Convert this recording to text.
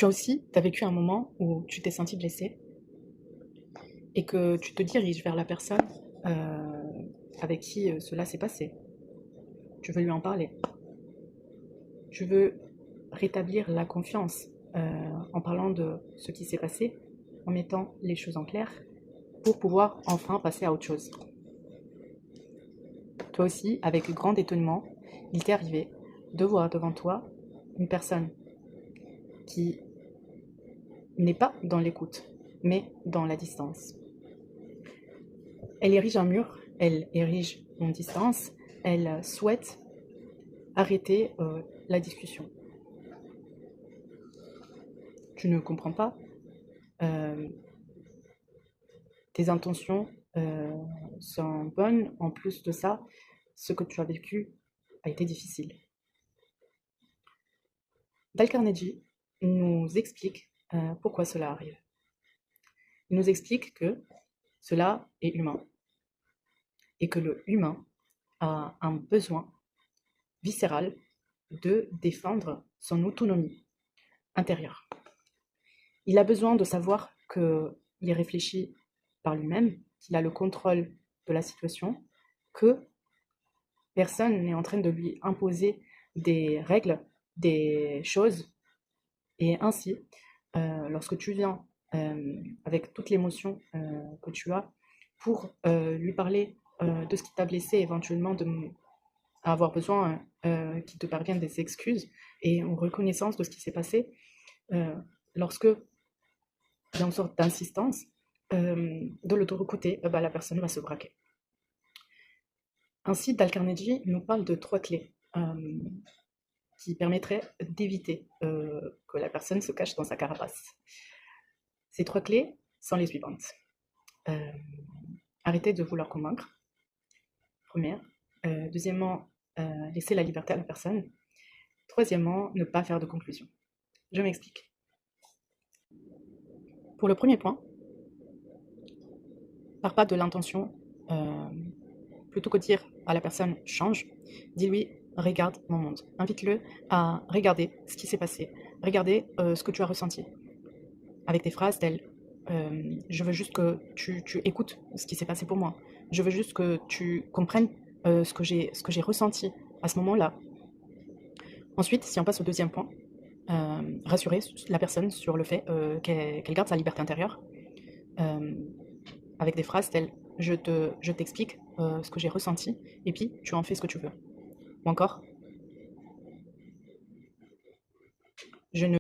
Tu as aussi, tu as vécu un moment où tu t'es senti blessé et que tu te diriges vers la personne avec qui cela s'est passé. Tu veux lui en parler. Tu veux rétablir la confiance en parlant de ce qui s'est passé, en mettant les choses en clair pour pouvoir enfin passer à autre chose. Toi aussi, avec grand étonnement, il t'est arrivé de voir devant toi une personne qui n'est pas dans l'écoute, mais dans la distance. Elle érige un mur, elle érige une distance, elle souhaite arrêter la discussion. Tu ne comprends pas, euh, tes intentions sont bonnes, en plus de ça, ce que tu as vécu a été difficile. Dale Carnegie nous explique pourquoi cela arrive. Il nous explique que cela est humain et que le humain a un besoin viscéral de défendre son autonomie intérieure. Il a besoin de savoir qu'il réfléchit par lui-même, qu'il a le contrôle de la situation, que personne n'est en train de lui imposer des règles, des choses. Et ainsi, lorsque tu viens avec toute l'émotion que tu as pour lui parler de ce qui t'a blessé, éventuellement avoir besoin qu'il te parvienne des excuses et une reconnaissance de ce qui s'est passé, lorsque il y a une sorte d'insistance, de l'autre côté, la personne va se braquer. Ainsi, Dale Carnegie nous parle de 3 clés qui permettraient d'éviter que la personne se cache dans sa carapace. Ces 3 clés sont les suivantes. Arrêter de vouloir convaincre, première. Deuxièmement, laisser la liberté à la personne. Troisièmement, ne pas faire de conclusion. Je m'explique. Pour le premier point, pars pas de l'intention, plutôt que de dire à la personne change, dis-lui regarde mon monde. Invite-le à regarder ce qui s'est passé, regarder ce que tu as ressenti. Avec des phrases telles je veux juste que tu écoutes ce qui s'est passé pour moi. Je veux juste que tu comprennes ce que j'ai ressenti à ce moment-là. Ensuite, si on passe au deuxième point, rassurer la personne sur le fait qu'elle garde sa liberté intérieure, euh, avec des phrases telles je t'explique ce que j'ai ressenti, et puis tu en fais ce que tu veux. Ou encore, je ne